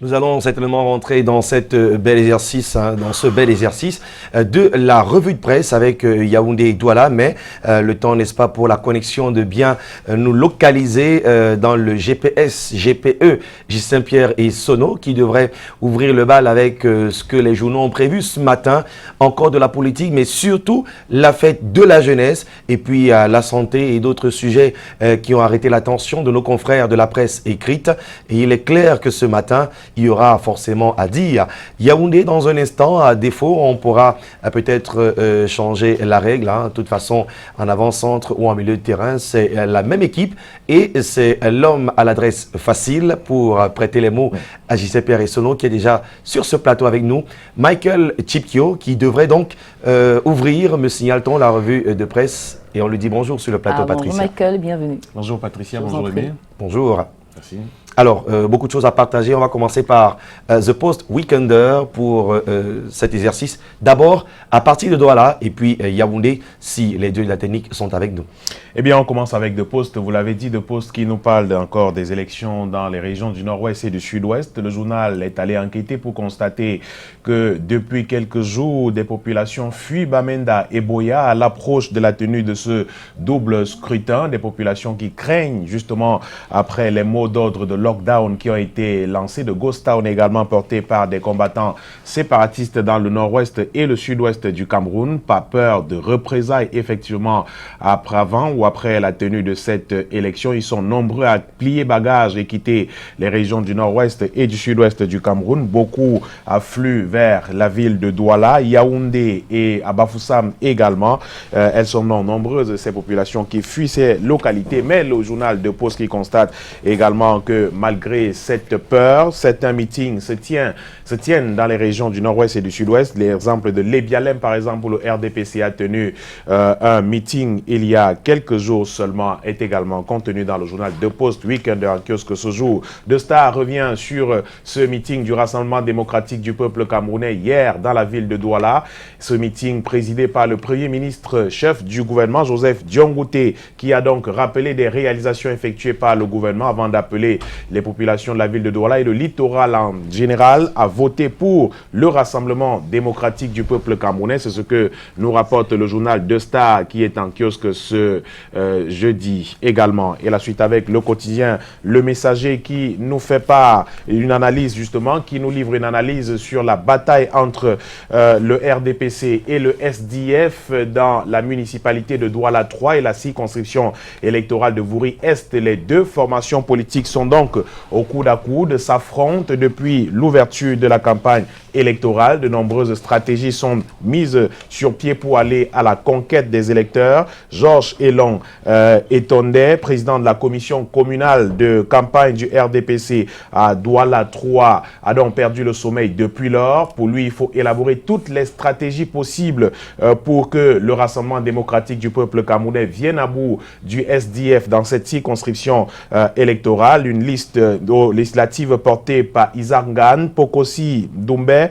Nous allons certainement rentrer dans cette bel exercice, dans ce bel exercice de la revue de presse avec Yaoundé et Douala, mais le temps, n'est-ce pas, pour la connexion de bien nous localiser dans le GPS, GPE, Gilles Saint-Pierre et Sono, qui devrait ouvrir le bal avec ce que les journaux ont prévu ce matin, encore de la politique, mais surtout la fête de la jeunesse et puis la santé et d'autres sujets qui ont arrêté l'attention de nos confrères de la presse écrite. Et il est clair que ce matin, il y aura forcément à dire. Yaoundé, dans un instant, à défaut, on pourra peut-être changer la règle. De toute façon, en avant-centre ou en milieu de terrain, c'est la même équipe et c'est l'homme à l'adresse facile pour prêter les mots à J.C. et Sono qui est déjà sur ce plateau avec nous. Michael Chipkio qui devrait donc ouvrir, me signale-t-on, la revue de presse. Et on lui dit bonjour sur le plateau, Patricia. Bonjour Michael, bienvenue. Bonjour Patricia, bonjour Emile. Bonjour. Merci. Alors, beaucoup de choses à partager. On va commencer par The Post Weekender pour cet exercice. D'abord, à partir de Douala et puis Yaoundé, si les dieux de la technique sont avec nous. Eh bien, on commence avec The Post. Vous l'avez dit, The Post qui nous parle encore des élections dans les régions du Nord-Ouest et du Sud-Ouest. Le journal est allé enquêter pour constater que depuis quelques jours, des populations fuient Bamenda et Boya à l'approche de la tenue de ce double scrutin. Des populations qui craignent justement après les mots d'ordre de lockdown qui ont été lancés, de Ghost Town également portés par des combattants séparatistes dans le Nord-Ouest et le Sud-Ouest du Cameroun. Pas peur de représailles effectivement avant ou après la tenue de cette élection. Ils sont nombreux à plier bagages et quitter les régions du Nord-Ouest et du Sud-Ouest du Cameroun. Beaucoup affluent vers la ville de Douala, Yaoundé et à Bafoussam également. Elles sont nombreuses, ces populations qui fuient ces localités. Mais le journal de Post qui constate également que malgré cette peur, certains meetings se tiennent dans les régions du Nord-Ouest et du Sud-Ouest. L'exemple de Lébialem, par exemple, où le RDPC a tenu un meeting il y a quelques jours seulement, est également contenu dans le journal de Post Weekender en kiosque ce jour. De Star revient sur ce meeting du Rassemblement démocratique du peuple camerounais hier dans la ville de Douala. Ce meeting présidé par le Premier ministre chef du gouvernement, Joseph Diongouté, qui a donc rappelé des réalisations effectuées par le gouvernement avant d'appeler les populations de la ville de Douala et le littoral en général à voter pour le Rassemblement démocratique du peuple camerounais. C'est ce que nous rapporte le journal de Star qui est en kiosque ce jeudi également. Et la suite avec le quotidien Le Messager qui nous fait part une analyse justement, qui nous livre une analyse sur la bataille entre le RDPC et le SDF dans la municipalité de Douala 3 et la circonscription électorale de Vouri-Est. Les deux formations politiques sont donc au coude à coude, s'affrontent depuis l'ouverture de la campagne électorale. De nombreuses stratégies sont mises sur pied pour aller à la conquête des électeurs. Georges Elon Etondé, président de la commission communale de campagne du RDPC à Douala 3, a donc perdu le sommeil depuis lors. Pour lui, il faut élaborer toutes les stratégies possibles pour que le Rassemblement démocratique du peuple camerounais vienne à bout du SDF dans cette circonscription électorale. Une liste législative portée par Isaac Ngane, Pokosi Doumbé,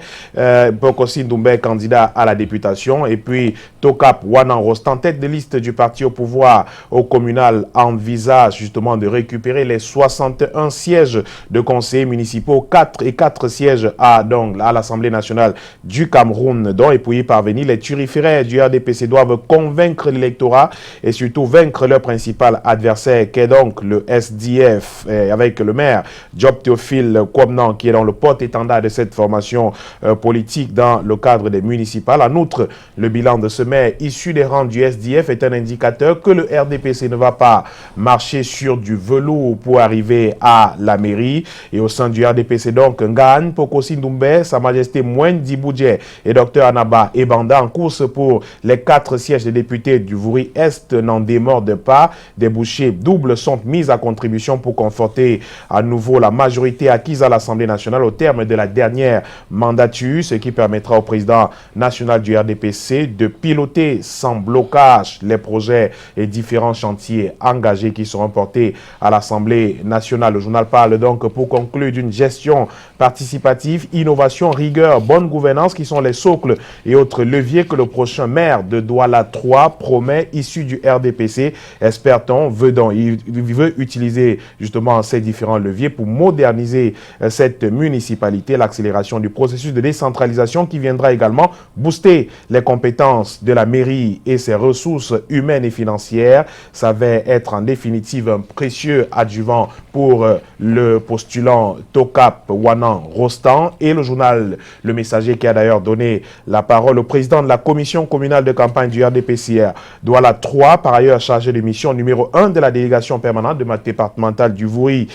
candidat à la députation, et puis Tokap Wanan Rost, en tête de liste du parti au pouvoir au communal, envisage justement de récupérer les 61 sièges de conseillers municipaux, 4 sièges à l'Assemblée nationale du Cameroun. Et pour y parvenir, les turiféraires du RDPC doivent convaincre l'électorat et surtout vaincre leur principal adversaire qui est donc le SDF, avec le maire Job Théophile Kwabnan qui est dans le porte-étendard de cette formation politique dans le cadre des municipales. En outre, le bilan de ce maire issu des rangs du SDF est un indicateur que le RDPC ne va pas marcher sur du velours pour arriver à la mairie. Et au sein du RDPC, donc, Ngane, Pokosi Doumbé, Sa Majesté Mouen Diboudje et Dr Anaba Ebanda en course pour les 4 sièges de députés du Vouri-Est n'en démordent pas. Des bouchées doubles sont mises à contribution pour conforter à nouveau la majorité acquise à l'Assemblée nationale au terme de la dernière mandat mandature, ce qui permettra au président national du RDPC de piloter sans blocage les projets et différents chantiers engagés qui seront portés à l'Assemblée nationale. Le journal parle donc pour conclure d'une gestion participative, innovation, rigueur, bonne gouvernance qui sont les socles et autres leviers que le prochain maire de Douala 3 promet, issu du RDPC. Espère-t-on, il veut utiliser justement ces différents leviers pour moderniser cette municipalité, l'accélération du processus de décentralisation qui viendra également booster les compétences de la mairie et ses ressources humaines et financières. Ça va être en définitive un précieux adjuvant pour le postulant Tokap Wanan Rostan. Et le journal Le Messager qui a d'ailleurs donné la parole au président de la commission communale de campagne du RDPCR, Douala 3, par ailleurs chargé de mission numéro 1 de la délégation permanente de ma départementale du Vouri,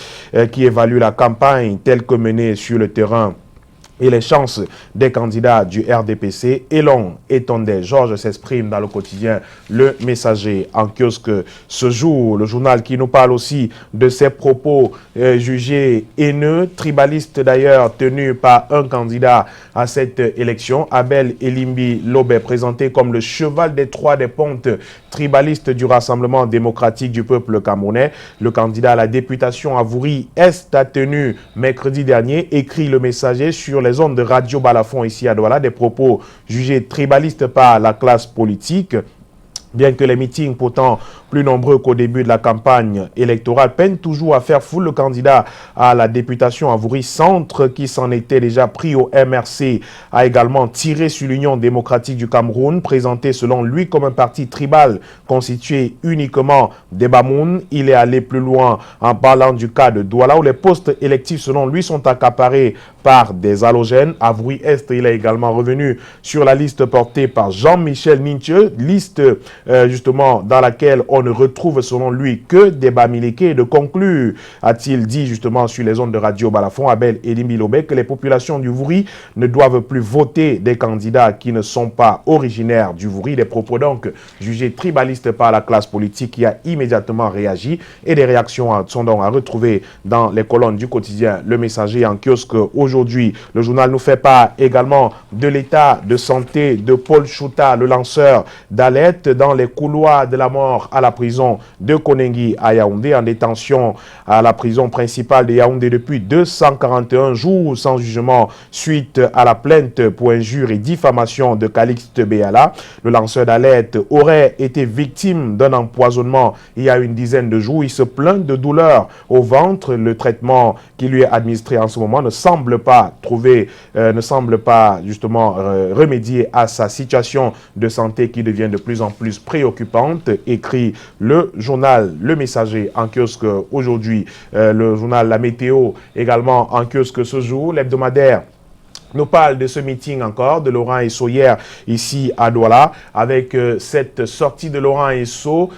qui évalue la campagne telle que menée sur le terrain et les chances des candidats du RDPC. Elon Etondé Georges s'exprime dans le quotidien Le Messager en kiosque ce jour. Le journal qui nous parle aussi de ses propos jugés haineux, tribalistes d'ailleurs, tenus par un candidat à cette élection, Abel Elimbi Lobé, présenté comme le cheval des trois des pontes tribaliste du Rassemblement démocratique du peuple camerounais. Le candidat à la députation à Vouri Est a tenu mercredi dernier, écrit Le Messager, sur les ondes de Radio Balafon ici à Douala, des propos jugés tribalistes par la classe politique. Bien que les meetings, pourtant plus nombreux qu'au début de la campagne électorale, peinent toujours à faire foule, le candidat à la députation à Vouri Centre, qui s'en était déjà pris au MRC, a également tiré sur l'Union démocratique du Cameroun, présenté selon lui comme un parti tribal constitué uniquement des Bamoun. Il est allé plus loin en parlant du cas de Douala, où les postes électifs selon lui sont accaparés par des halogènes. À Vouri Est, il est également revenu sur la liste portée par Jean-Michel Ninche, liste justement dans laquelle on ne retrouve selon lui que des Bamileke. De conclure, a-t-il dit justement sur les ondes de Radio Balafon, Abel Elimbi Lobé, que les populations du Vouri ne doivent plus voter des candidats qui ne sont pas originaires du Vouri. Des propos donc jugés tribalistes par la classe politique qui a immédiatement réagi, et des réactions sont donc à retrouver dans les colonnes du quotidien Le Messager en kiosque aujourd'hui. Le journal nous fait part également de l'état de santé de Paul Chouta, le lanceur d'alerte dans les couloirs de la mort à la prison de Konengi à Yaoundé, en détention à la prison principale de Yaoundé depuis 241 jours sans jugement suite à la plainte pour injure et diffamation de Calixte Béala. Le lanceur d'alerte aurait été victime d'un empoisonnement il y a une dizaine de jours. Il se plaint de douleurs au ventre. Le traitement qui lui est administré en ce moment ne semble pas justement remédier à sa situation de santé qui devient de plus en plus préoccupante, écrit le journal Le Messager en kiosque aujourd'hui. Le journal La Météo également en kiosque ce jour. L'hebdomadaire nous parle de ce meeting encore de Laurent Esso hier ici à Douala, avec cette sortie de Laurent Esso,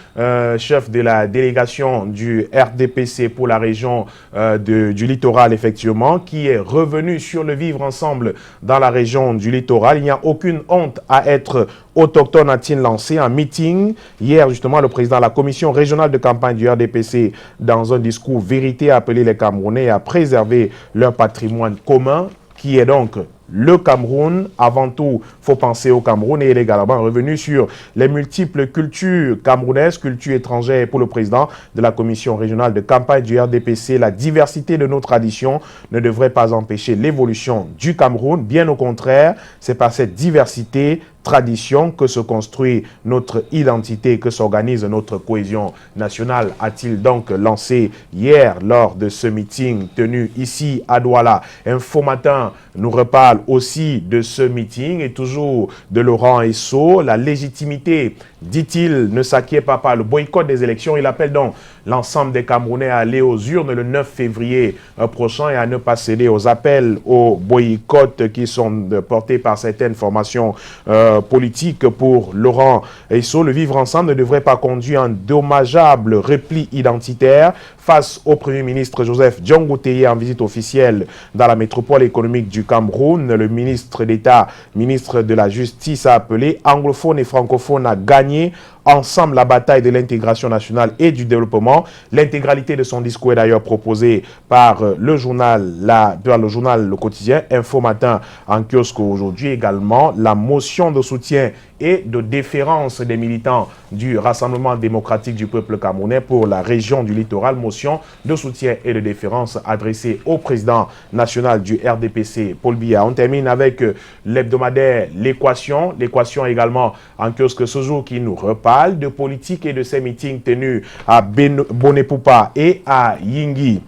chef de la délégation du RDPC pour la région du littoral effectivement, qui est revenu sur le vivre ensemble dans la région du littoral. Il n'y a aucune honte à être autochtone, a-t-il lancé un meeting hier justement. Le président de la commission régionale de campagne du RDPC, dans un discours vérité, a appelé les Camerounais à préserver leur patrimoine commun, qui est donc le Cameroun. Avant tout, il faut penser au Cameroun, et il est également revenu sur les multiples cultures camerounaises, cultures étrangères. Pour le président de la commission régionale de campagne du RDPC, la diversité de nos traditions ne devrait pas empêcher l'évolution du Cameroun. Bien au contraire, c'est par cette diversité, tradition, que se construit notre identité, que s'organise notre cohésion nationale, a-t-il donc lancé hier lors de ce meeting tenu ici à Douala. Info Matin nous reparle aussi de ce meeting et toujours de Laurent Esso. La légitimité, dit-il, ne s'acquiert pas par le boycott des élections. Il appelle donc l'ensemble des Camerounais à aller aux urnes le 9 février prochain et à ne pas céder aux appels au boycott qui sont portés par certaines formations politiques. Pour Laurent Esso, le vivre ensemble ne devrait pas conduire à un dommageable repli identitaire face face au Premier ministre Joseph Diongo Teye en visite officielle dans la métropole économique du Cameroun. Le ministre d'État, ministre de la Justice, a appelé anglophones et francophones à gagner ensemble la bataille de l'intégration nationale et du développement. L'intégralité de son discours est d'ailleurs proposée par le journal Le Quotidien, Info Matin en kiosque aujourd'hui. Également, la motion de soutien et de déférence des militants du Rassemblement démocratique du peuple camerounais pour la région du littoral. Motion de soutien et de déférence adressée au président national du RDPC, Paul Biya. On termine avec l'hebdomadaire L'Équation. L'Équation également en kiosque ce jour qui nous reparle de politique et de ces meetings tenus à Bonepoupa et à Yingui,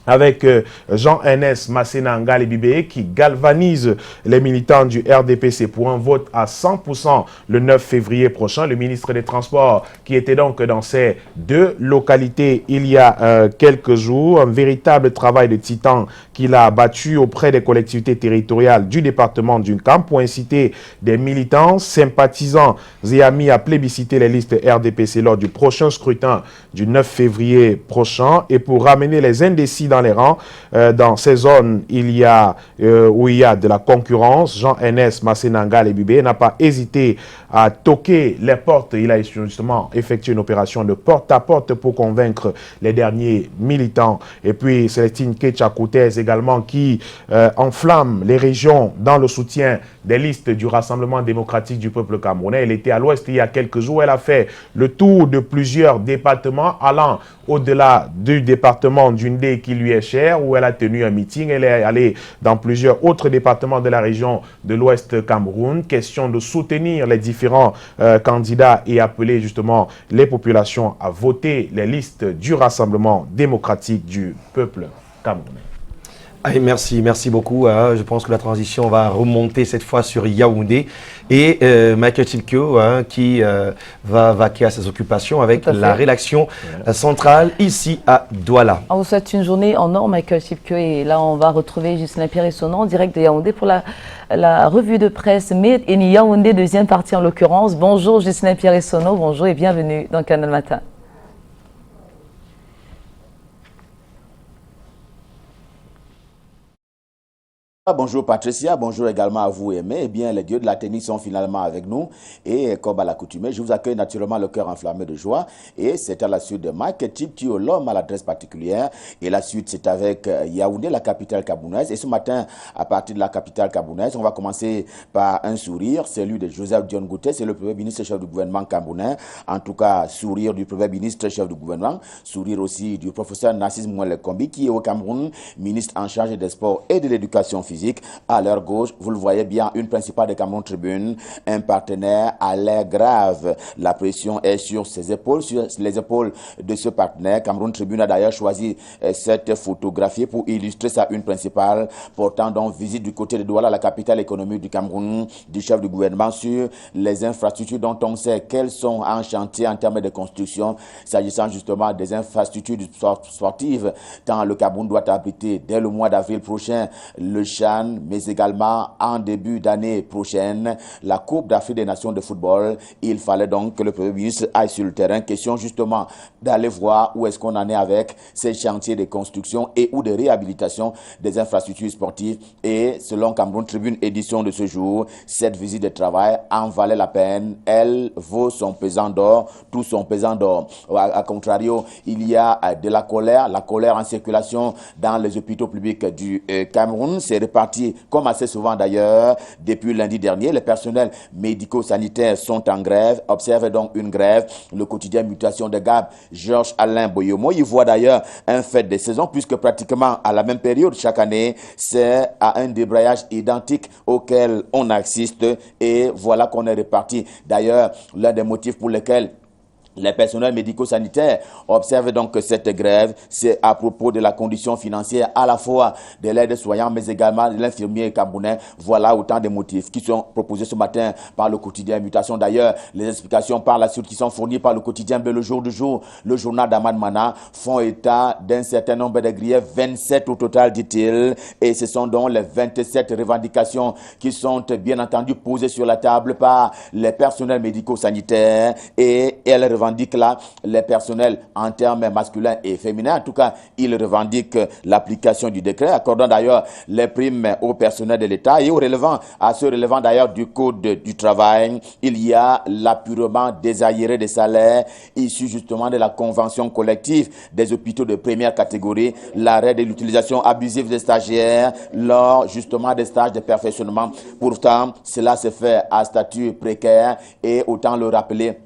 avec Jean-Ernest Masséna Ngalé-Bibé qui galvanise les militants du RDPC pour un vote à 100% le 9 février prochain. Le ministre des Transports qui était donc dans ces deux localités il y a quelques jours. Un véritable travail de titan qu'il a abattu auprès des collectivités territoriales du département d'Uncam pour inciter des militants, sympathisants et amis à plébisciter les listes RDPC lors du prochain scrutin du 9 février prochain et pour ramener les indécis dans les rangs. Dans ces zones où il y a de la concurrence, Jean-Ernest Masséna Ngalé-Bibé n'a pas hésité à toquer les portes. Il a justement effectué une opération de porte-à-porte pour convaincre les derniers militants. Et puis Célestine Ketcha-Koutez également qui enflamme les régions dans le soutien des listes du Rassemblement démocratique du peuple camerounais. Elle était à l'ouest il y a quelques jours. Elle a fait le tour de plusieurs départements allant au-delà du département d'Undé qui lui est cher, où elle a tenu un meeting. Elle est allée dans plusieurs autres départements de la région de l'Ouest Cameroun. Question de soutenir les différents candidats et appeler justement les populations à voter les listes du Rassemblement démocratique du peuple camerounais. Allez, merci beaucoup. Je pense que la transition va remonter cette fois sur Yaoundé et Michael Chipkeo qui va vaquer à ses occupations avec la rédaction centrale ici à Douala. On vous souhaite une journée en or, Michael Chipkeo, et là on va retrouver Justin Pierre-Essonnon en direct de Yaoundé pour la revue de presse Made in Yaoundé, deuxième partie en l'occurrence. Bonjour Justin Pierre-Essonnon, bonjour et bienvenue dans Canal Matin. Bonjour Patricia, bonjour également à vous Aimé. Eh bien, les dieux de la tennis sont finalement avec nous et comme à l'accoutumée, je vous accueille naturellement le cœur enflammé de joie et c'est à la suite de Mike Chipkeo, l'homme à l'adresse particulière, et la suite c'est avec Yaoundé, la capitale camerounaise. Et ce matin, à partir de la capitale camerounaise, on va commencer par un sourire, celui de Joseph Diongo Teye, c'est le premier ministre chef du gouvernement camerounais. En tout cas, sourire du premier ministre chef du gouvernement, sourire aussi du professeur Narcisse Mouele Kombi qui est au Cameroun, ministre en charge des sports et de l'éducation physique. À leur gauche, vous le voyez bien, une principale de Cameroun Tribune, un partenaire à l'air grave. La pression est sur ses épaules, sur les épaules de ce partenaire. Cameroun Tribune a d'ailleurs choisi cette photographie pour illustrer sa une principale, portant donc visite du côté de Douala, la capitale économique du Cameroun, du chef du gouvernement, sur les infrastructures dont on sait qu'elles sont en chantier en termes de construction, s'agissant justement des infrastructures sportives, tant le Cameroun doit abriter dès le mois d'avril prochain le mais également en début d'année prochaine la Coupe d'Afrique des Nations de football. Il fallait donc que le Premier ministre aille sur le terrain. Question justement d'aller voir où est-ce qu'on en est avec ces chantiers de construction et ou de réhabilitation des infrastructures sportives. Et selon Cameroun Tribune édition de ce jour, cette visite de travail en valait la peine. Elle vaut son pesant d'or, tout son pesant d'or. À contrario, il y a de la colère en circulation dans les hôpitaux publics du Cameroun. C'est réparti comme assez souvent d'ailleurs depuis lundi dernier. Les personnels médico-sanitaires sont en grève, observent donc une grève. Le quotidien Mutation de Gab, Georges Alain Boyomo, il voit d'ailleurs un fait de saison puisque pratiquement à la même période chaque année, c'est à un débrayage identique auquel on assiste et voilà qu'on est réparti. D'ailleurs, l'un des motifs pour lesquels les personnels médico-sanitaires observent donc cette grève, c'est à propos de la condition financière à la fois de l'aide-soignant mais également de l'infirmier camerounais. Voilà autant de motifs qui sont proposés ce matin par le quotidien Mutation. D'ailleurs, les explications par la suite qui sont fournies par le quotidien Le Jour du Jour, le journal d'Amad Mana, font état d'un certain nombre de griefs, 27 au total dit-il, et ce sont donc les 27 revendications qui sont bien entendu posées sur la table par les personnels médico-sanitaires et elles revendiquent revendiquent là les personnels en termes masculins et féminins. En tout cas, ils revendiquent l'application du décret, accordant d'ailleurs les primes au personnel de l'État. Et à ce relevant d'ailleurs du Code du travail, il y a l'apurement désaéré des salaires issus justement de la convention collective des hôpitaux de première catégorie, l'arrêt de l'utilisation abusive des stagiaires lors justement des stages de perfectionnement. Pourtant, cela se fait à statut précaire et autant le rappeler,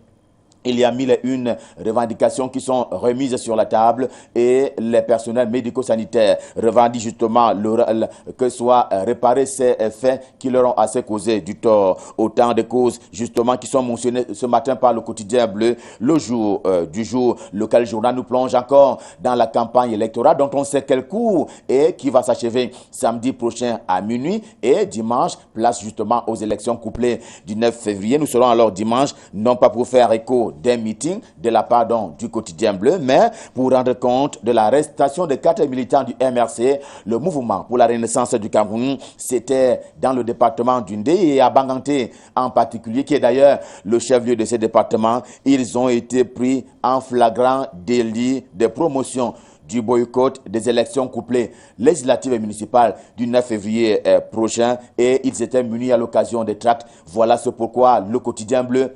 il y a 1001 revendications qui sont remises sur la table et les personnels médico-sanitaires revendiquent justement que soient réparés ces faits qui leur ont assez causé du tort. Autant de causes justement qui sont mentionnées ce matin par le quotidien bleu, le jour du jour. Le journal nous plonge encore dans la campagne électorale dont on sait quel cours et qui va s'achever samedi prochain à minuit et dimanche, place justement aux élections couplées du 9 février. Nous serons alors dimanche, non pas pour faire écho d'un meeting de la part du quotidien bleu, mais pour rendre compte de l'arrestation de 4 militants du MRC, le mouvement pour la renaissance du Cameroun. C'était dans le département d'Undé et à Banganté en particulier, qui est d'ailleurs le chef-lieu de ce département. Ils ont été pris en flagrant délit de promotion du boycott des élections couplées législatives et municipales du 9 février prochain et ils étaient munis à l'occasion des tracts. Voilà ce pourquoi le quotidien bleu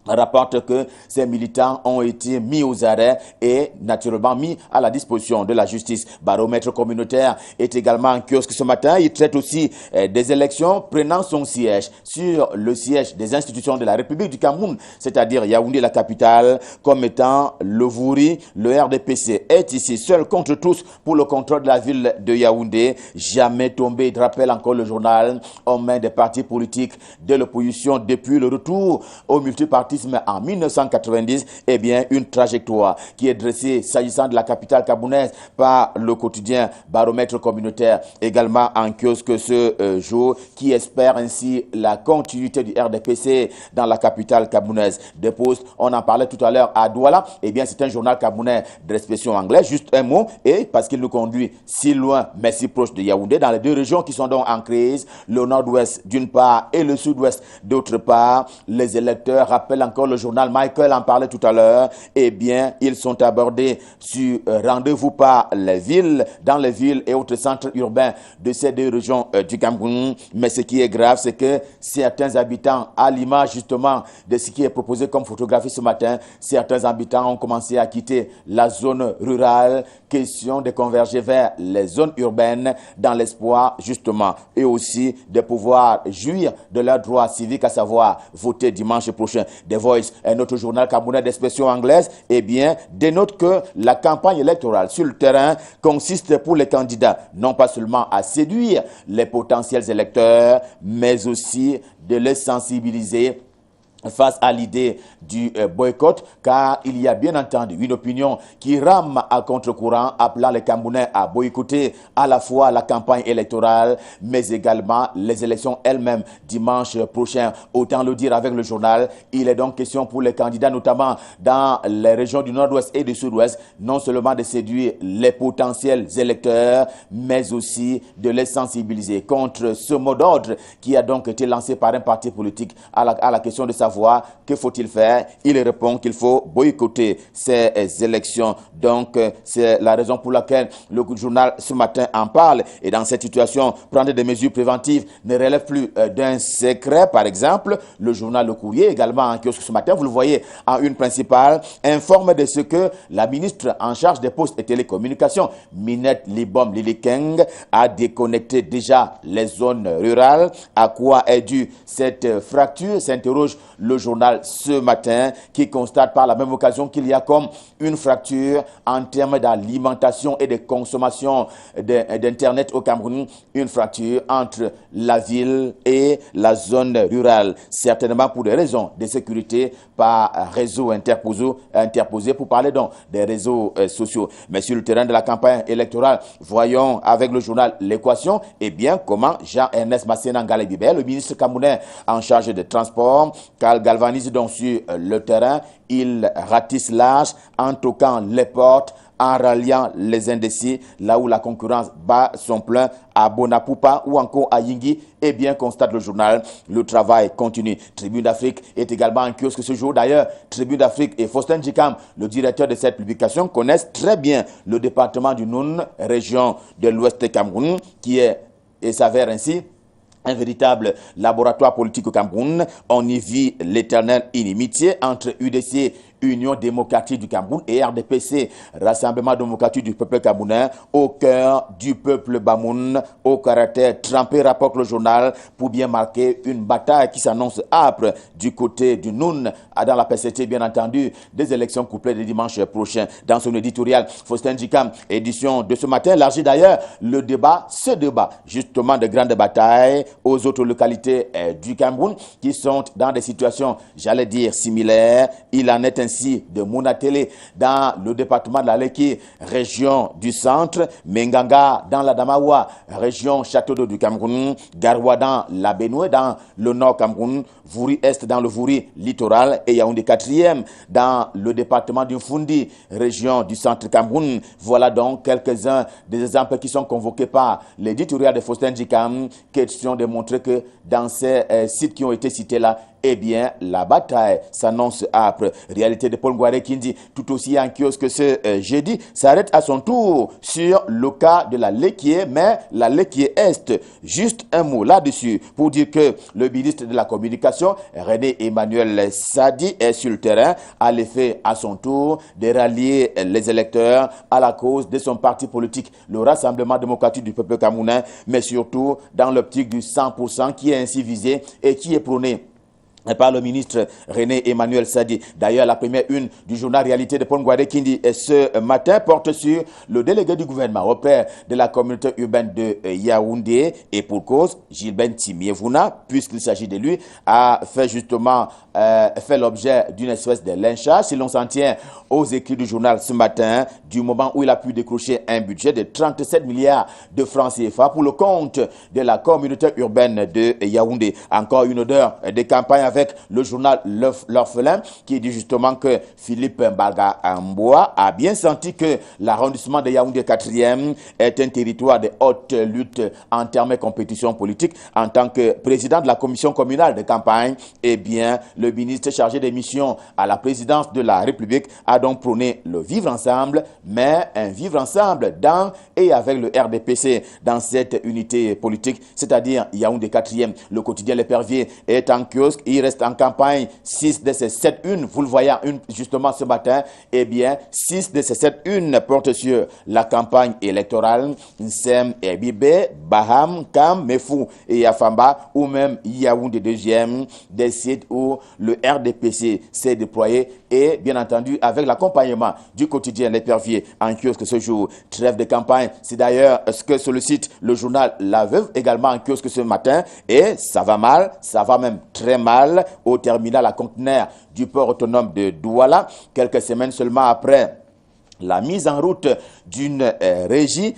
rapporte que ces militants ont été mis aux arrêts et naturellement mis à la disposition de la justice. Baromètre communautaire est également en kiosque ce matin. Il traite aussi des élections prenant son siège sur le siège des institutions de la République du Cameroun, c'est-à-dire Yaoundé, la capitale, comme étant le Vouri. Le RDPC est ici seul contre tous pour le contrôle de la ville de Yaoundé. Jamais tombé, il rappelle encore le journal, aux mains des partis politiques de l'opposition depuis le retour au multipartisme en 1990, eh bien, une trajectoire qui est dressée s'agissant de la capitale camerounaise par le quotidien Baromètre communautaire, également en kiosque ce jour, qui espère ainsi la continuité du RDPC dans la capitale camerounaise. Des postes, on en parlait tout à l'heure à Douala, eh bien, c'est un journal camerounais d'expression anglaise, juste un mot, et parce qu'il nous conduit si loin, mais si proche de Yaoundé, dans les deux régions qui sont donc en crise, le nord-ouest d'une part et le sud-ouest d'autre part, les électeurs rappellent encore le journal, Michael en parlait tout à l'heure, eh bien, ils sont abordés sur rendez-vous par les villes, dans les villes et autres centres urbains de ces deux régions du Cameroun. Mais ce qui est grave, c'est que certains habitants, à l'image justement de ce qui est proposé comme photographie ce matin, certains habitants ont commencé à quitter la zone rurale, question de converger vers les zones urbaines dans l'espoir justement et aussi de pouvoir jouir de leur droit civique, à savoir voter dimanche prochain. The Voice, un autre journal camerounais d'expression anglaise, eh bien, dénote que la campagne électorale sur le terrain consiste pour les candidats non pas seulement à séduire les potentiels électeurs, mais aussi de les sensibiliser face à l'idée du boycott, car il y a bien entendu une opinion qui rame à contre-courant, appelant les Camerounais à boycotter à la fois la campagne électorale, mais également les élections elles-mêmes dimanche prochain. Autant le dire avec le journal, il est donc question pour les candidats, notamment dans les régions du nord-ouest et du sud-ouest, non seulement de séduire les potentiels électeurs, mais aussi de les sensibiliser contre ce mot d'ordre qui a donc été lancé par un parti politique à la question de savoir que faut-il faire. Il répond qu'il faut boycotter ces élections. Donc, c'est la raison pour laquelle le journal ce matin en parle. Et dans cette situation, prendre des mesures préventives ne relève plus d'un secret. Par exemple, le journal Le Courrier, également en kiosque ce matin, vous le voyez en une principale, informe de ce que la ministre en charge des postes et télécommunications, Minette Libom Lilikeng, a déconnecté déjà les zones rurales. À quoi est due cette fracture, s'interroge le journal ce matin, qui constate par la même occasion qu'il y a comme une fracture en termes d'alimentation et de consommation d'Internet au Cameroun, une fracture entre la ville et la zone rurale, certainement pour des raisons de sécurité par réseau interposé pour parler donc des réseaux sociaux. Mais sur le terrain de la campagne électorale, voyons avec le journal L'Équation, eh bien, comment Jean-Ernest Masséna Ngalé-Bibert, le ministre camerounais en charge des transports, local galvanise donc sur le terrain. Il ratisse large en toquant les portes, en ralliant les indécis, là où la concurrence bat son plein à Bonapupa ou encore à Yingui, et bien constate le journal, le travail continue. Tribune d'Afrique est également en kiosque ce jour. D'ailleurs, Tribune d'Afrique et Faustin Djikam, le directeur de cette publication, connaissent très bien le département du Noun, région de l'Ouest du Cameroun, qui est et s'avère ainsi un véritable laboratoire politique au Cameroun. On y vit l'éternelle inimitié entre UDC, Union démocratique du Cameroun, et RDPC, Rassemblement démocratique du peuple camerounais, au cœur du peuple bamoun, au caractère trempé, rapporte le journal, pour bien marquer une bataille qui s'annonce âpre du côté du Noun, dans la perspective bien entendu des élections couplées le dimanche prochain. Dans son éditorial, Faustin Djikam, édition de ce matin, élargit d'ailleurs le débat, ce débat justement de grandes batailles aux autres localités du Cameroun qui sont dans des situations, j'allais dire, similaires. Il en est ainsi de Mounatélé dans le département de la Leki, région du centre, Menganga dans la Damawa, région Château d'eau du Cameroun, Garoua dans la Benoué dans le nord Cameroun, Vouri Est dans le Vouri littoral et Yaoundé 4e dans le département du Fundi, région du centre Cameroun. Voilà donc quelques-uns des exemples qui sont convoqués par l'éditorial de Faustin Djikam, question de montrer que dans ces sites qui ont été cités là, eh bien, la bataille s'annonce âpre. Réalité de Paul Ngouaré qui dit tout aussi en kiosque que ce jeudi s'arrête à son tour sur le cas de la Lekié, mais la Lekié Est. Juste un mot là-dessus pour dire que le ministre de la Communication, René Emmanuel Sadi, est sur le terrain à l'effet à son tour de rallier les électeurs à la cause de son parti politique, le Rassemblement démocratique du peuple camerounais, mais surtout dans l'optique du 100% qui est ainsi visé et qui est prôné par le ministre René Emmanuel Sadi. D'ailleurs, la première une du journal Réalité de Paul Ngouaré Kindi ce matin porte sur le délégué du gouvernement auprès de la communauté urbaine de Yaoundé, et pour cause, Gilben Timiévouna, puisqu'il s'agit de lui, a fait justement fait l'objet d'une espèce de lynchage, si l'on s'en tient aux écrits du journal ce matin, du moment où il a pu décrocher un budget de 37 milliards de francs CFA pour le compte de la communauté urbaine de Yaoundé. Encore une odeur de campagne avec le journal L'Orphelin qui dit justement que Philippe Mbaga Amboa a bien senti que l'arrondissement de Yaoundé 4e est un territoire de haute lutte en termes de compétition politique. En tant que président de la commission communale de campagne, eh bien, le ministre chargé des missions à la présidence de la République a donc prôné le vivre ensemble, mais un vivre ensemble dans et avec le RDPC dans cette unité politique, c'est-à-dire Yaoundé 4e. Le quotidien L'Épervier est en kiosque, il reste en campagne 6 de ces 7 unes. Vous le voyez justement ce matin. Eh bien, 6 de ces 7 unes portent sur la campagne électorale. Nsem et Bibé, Baham, Kam, Mefou et Yafamba, ou même Yaoundé 2e, des sites où le RDPC s'est déployé et bien entendu avec l'accompagnement du quotidien L'Épervier en kiosque ce jour. Trêve de campagne, c'est d'ailleurs ce que sollicite le journal La Veuve également en kiosque ce matin, et ça va mal, ça va même très mal au terminal à conteneurs du port autonome de Douala, quelques semaines seulement après la mise en route d'une régie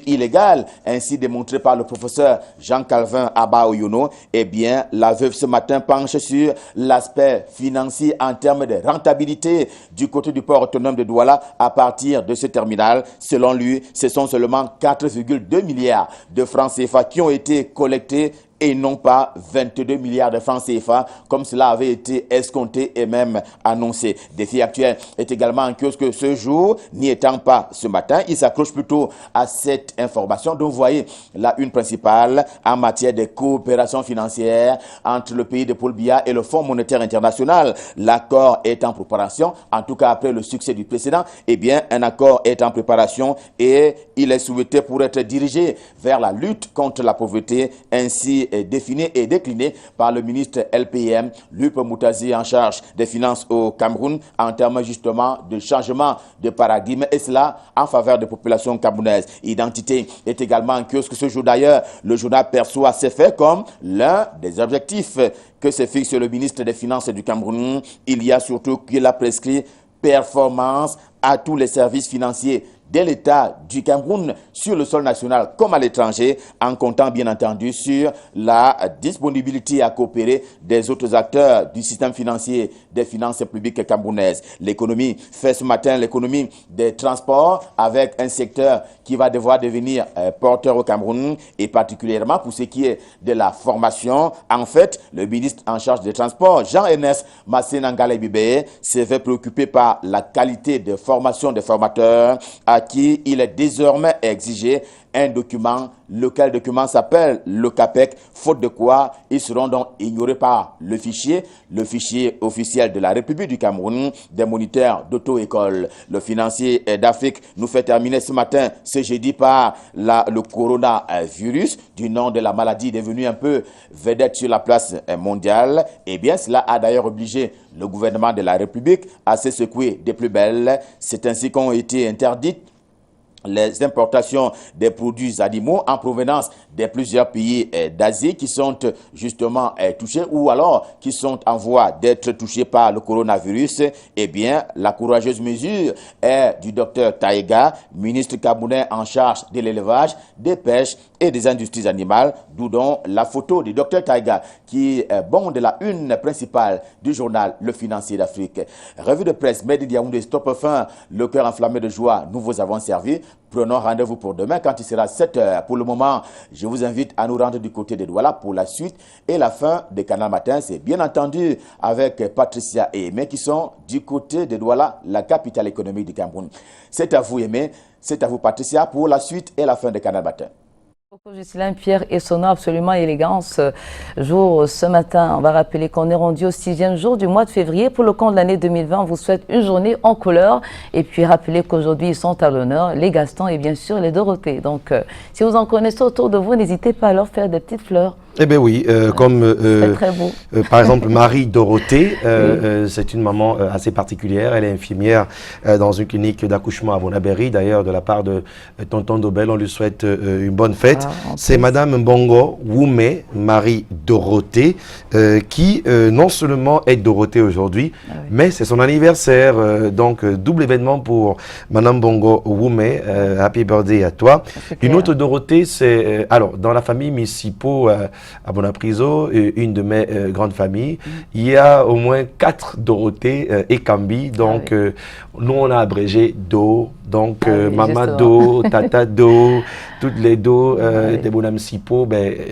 illégale, ainsi démontrée par le professeur Jean-Calvin Abba-Oyono. Eh bien, La Veuve ce matin penche sur l'aspect financier en termes de rentabilité du côté du port autonome de Douala à partir de ce terminal. Selon lui, ce sont seulement 4,2 milliards de francs CFA qui ont été collectés et non pas 22 milliards de francs CFA, comme cela avait été escompté et même annoncé. Défi actuel est également en kiosque ce jour, n'y étant pas ce matin. Il s'accroche plutôt à cette information dont vous voyez la une principale en matière de coopération financière entre le pays de Paul Biya et le Fonds monétaire international. L'accord est en préparation, en tout cas après le succès du précédent. Eh bien, un accord est en préparation et il est souhaité pour être dirigé vers la lutte contre la pauvreté, ainsi défini et décliné par le ministre LPM, Lupe Moutazi, en charge des finances au Cameroun, en termes justement de changement de paradigme, et cela en faveur des populations camerounaises. Identité est également en kiosque ce jour d'ailleurs. Le journal perçoit ces faits comme l'un des objectifs que se fixe le ministre des Finances du Cameroun. Il y a surtout qu'il a prescrit performance à tous les services financiers de l'État du Cameroun sur le sol national comme à l'étranger, en comptant bien entendu sur la disponibilité à coopérer des autres acteurs du système financier des finances publiques camerounaises. L'économie fait ce matin l'économie des transports avec un secteur qui va devoir devenir porteur au Cameroun et particulièrement pour ce qui est de la formation. En fait, le ministre en charge des transports, Jean-Ernest Massé-Nangalé-Bibé, s'est fait préoccuper par la qualité de formation des formateurs à qui il est désormais exigé un document. Lequel document s'appelle le CAPEC, faute de quoi ils seront donc ignorés par le fichier officiel de la République du Cameroun des moniteurs d'auto-école. Le financier d'Afrique nous fait terminer ce matin, ce jeudi, par le coronavirus, du nom de la maladie devenue un peu vedette sur la place mondiale. Eh bien, cela a d'ailleurs obligé le gouvernement de la République à se secouer des plus belles. C'est ainsi qu'ont été interdites les importations des produits animaux en provenance de plusieurs pays d'Asie qui sont justement touchés ou alors qui sont en voie d'être touchés par le coronavirus. Eh bien, la courageuse mesure est du docteur Taïga, ministre camerounais en charge de l'élevage, des pêches et des industries animales, d'où donc la photo du docteur Taïga qui bonde la une principale du journal Le Financier d'Afrique. Revue de presse, Made in Yaoundé, stop fin, le cœur enflammé de joie, nous vous avons servi. Prenons rendez-vous pour demain quand il sera 7 h. Pour le moment, je vous invite à nous rendre du côté de Douala pour la suite et la fin de Canal Matin. C'est bien entendu avec Patricia et Aimé qui sont du côté de Douala, la capitale économique du Cameroun. C'est à vous Aimé, c'est à vous Patricia pour la suite et la fin de Canal Matin. Ghislain Pierre Essonneau, absolument élégance. Jour ce matin, on va rappeler qu'on est rendu au 6e jour du mois de février. Pour le compte de l'année 2020, on vous souhaite une journée en couleur. Et puis rappeler qu'aujourd'hui, ils sont à l'honneur, les Gaston et bien sûr les Dorothée. Donc, si vous en connaissez autour de vous, n'hésitez pas à leur faire des petites fleurs. Eh bien oui, comme très beau. Par exemple Marie Dorothée, c'est une maman assez particulière. Elle est infirmière dans une clinique d'accouchement à Bonaberry. D'ailleurs, de la part de tonton Dobel, on lui souhaite une bonne fête. C'est Madame Mbongo Woumé, Marie Dorothée, qui non seulement est Dorothée aujourd'hui, mais c'est son anniversaire. Donc, double événement pour Madame Mbongo Woumé. Happy birthday à toi. Une autre Dorothée, c'est alors dans la famille Missipo à Bonapriso, une de mes grandes familles, il y a au moins 4 Dorothée et Kambi. Donc, nous, on a abrégé Do. Donc, Mama Do, Tata Do, toutes les Do des Bonamsipo,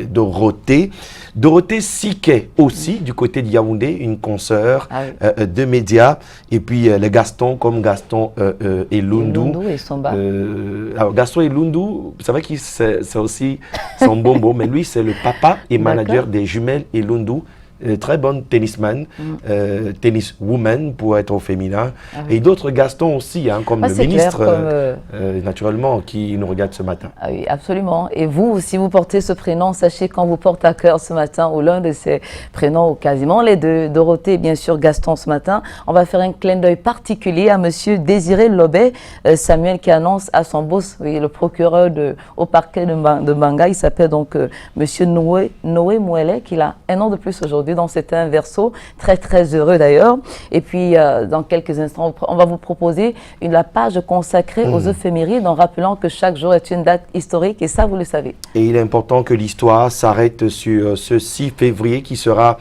Dorothée. Dorothée Siké aussi, du côté de Yaoundé, une consoeur de médias. Et puis, les Gaston, comme Gaston et Lundu. Lundu et Somba. Alors, Gaston et Lundu, c'est vrai que c'est aussi son bonbon, mais lui, c'est le papa et manager des jumelles et Lundu. Très bonne tennisman, tenniswoman pour être au féminin. Et d'autres Gaston aussi, hein, comme le ministre, naturellement, qui nous regarde ce matin. Ah oui, absolument. Et vous, si vous portez ce prénom, sachez qu'on vous porte à cœur ce matin, ou l'un de ces prénoms, ou quasiment les deux, Dorothée et bien sûr Gaston ce matin, on va faire un clin d'œil particulier à monsieur Désiré Lobé, Samuel, qui annonce à son boss, oui, le procureur au parquet de Banga, il s'appelle donc monsieur Noé Mouelet, qui a un an de plus aujourd'hui. Donc c'est un verso très très heureux d'ailleurs. Et puis dans quelques instants, on va vous proposer la page consacrée aux éphémérides en rappelant que chaque jour est une date historique et ça vous le savez. Et il est important que l'histoire s'arrête sur ce 6 février qui sera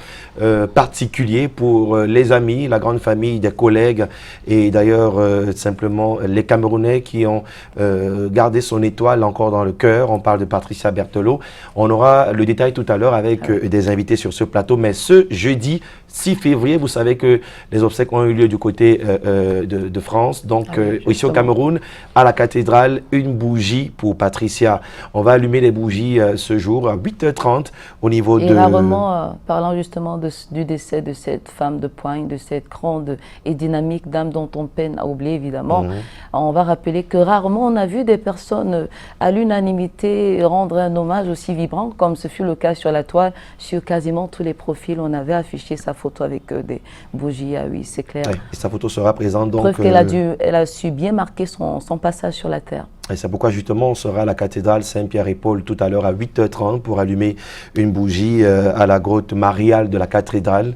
particulier pour les amis, la grande famille, des collègues et d'ailleurs simplement les Camerounais qui ont gardé son étoile encore dans le cœur. On parle de Patricia Berthelot. On aura le détail tout à l'heure avec des invités sur ce plateau, mais ce jeudi 6 février, vous savez que les obsèques ont eu lieu du côté de France. Donc, ici au Cameroun, à la cathédrale, une bougie pour Patricia. On va allumer les bougies ce jour à 8h30 au niveau de... Et rarement, parlant justement du décès de cette femme de poigne, de cette grande et dynamique dame dont on peine à oublier évidemment, on va rappeler que rarement on a vu des personnes à l'unanimité rendre un hommage aussi vibrant comme ce fut le cas sur la toile, sur quasiment tous les profils. On avait affiché sa photo avec des bougies, oui, c'est clair. Et sa photo sera présente donc... Preuve qu'elle a su bien marquer son passage sur la terre. Et c'est pourquoi justement on sera à la cathédrale Saint-Pierre et Paul tout à l'heure à 8h30 pour allumer une bougie à la grotte mariale de la cathédrale.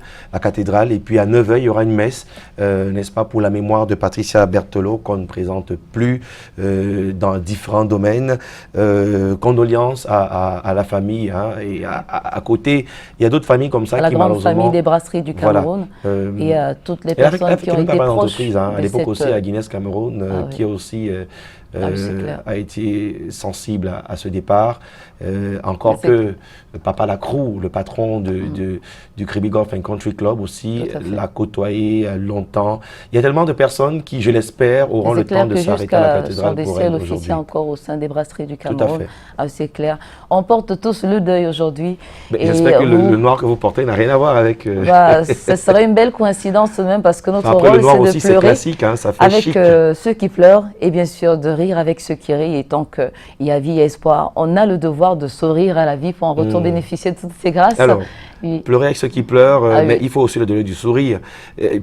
Et puis à 9h, il y aura une messe, n'est-ce pas, pour la mémoire de Patricia Berthelot qu'on ne présente plus dans différents domaines. Condoléances à la famille. Hein, et à côté, il y a d'autres familles comme ça à qui malheureusement... La grande famille des brasseries du Cameroun. Voilà, et à toutes les personnes qui ont été proches. Hein, à l'époque aussi à Guinness Cameroun, qui aussi... a été sensible à ce départ. Encore que Papa Lacroux, le patron du Kribi Golf and Country Club aussi, l'a côtoyé longtemps. Il y a tellement de personnes qui, je l'espère, auront le temps de s'arrêter à la cathédrale pour elle aujourd'hui. L'officier encore au sein des brasseries du Cameroun. C'est clair. On porte tous le deuil aujourd'hui. J'espère que le noir que vous portez n'a rien à voir avec... ce serait une belle coïncidence même parce que notre Après, rôle, c'est de pleurer classique, hein, ça fait avec chic. Ceux qui pleurent et bien sûr de rire avec ceux qui rient. Et tant qu'il y a vie et espoir, on a le devoir de sourire à la vie pour en retour bénéficier de toutes ces grâces. Alors, pleurer avec ceux qui pleurent, mais il faut aussi leur donner du sourire.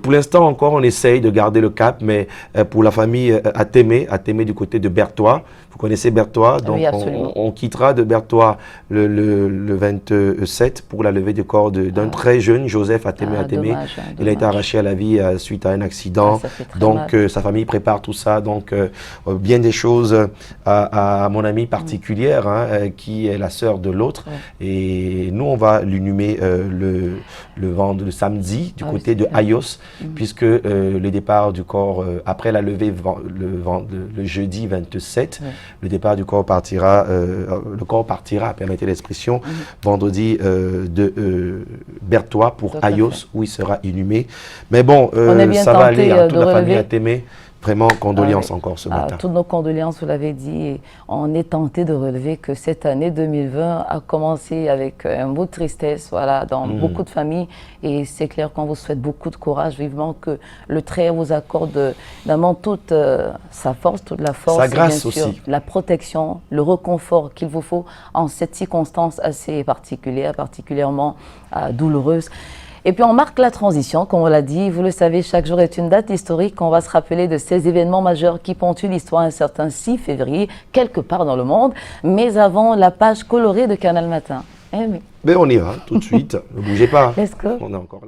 Pour l'instant encore, on essaye de garder le cap, mais pour la famille Atémé du côté de Berthois, vous connaissez Berthois, donc on quittera de Berthois le 27 pour la levée du corps d'un très jeune Joseph Atémé. Il a été arraché à la vie suite à un accident, donc sa famille prépare tout ça, donc bien des choses à mon amie particulière, hein, qui est la sœur de l'autre, et nous on va l'inhumer le samedi du côté de Ayos, puisque le départ du corps, après la levée le jeudi 27, le départ du corps partira, permettez l'expression, vendredi de Berthois pour Ayos, où il sera inhumé. Mais bon, ça va aller, hein, toute la famille a aimé. Vraiment, condoléances encore ce matin. Toutes nos condoléances, vous l'avez dit. Et on est tenté de relever que cette année 2020 a commencé avec un bout de tristesse dans beaucoup de familles. Et c'est clair qu'on vous souhaite beaucoup de courage, vivement que le Très vous accorde vraiment toute sa force, toute la force. Sa grâce et bien sûr, aussi. La protection, le reconfort qu'il vous faut en cette circonstance assez particulière, particulièrement douloureuse. Et puis on marque la transition, comme on l'a dit, vous le savez, chaque jour est une date historique. On va se rappeler de ces événements majeurs qui ponctuent l'histoire un certain 6 février, quelque part dans le monde. Mais avant, la page colorée de Canal Matin. Mais on y va tout de suite, ne bougez pas. Let's go. On est encore là.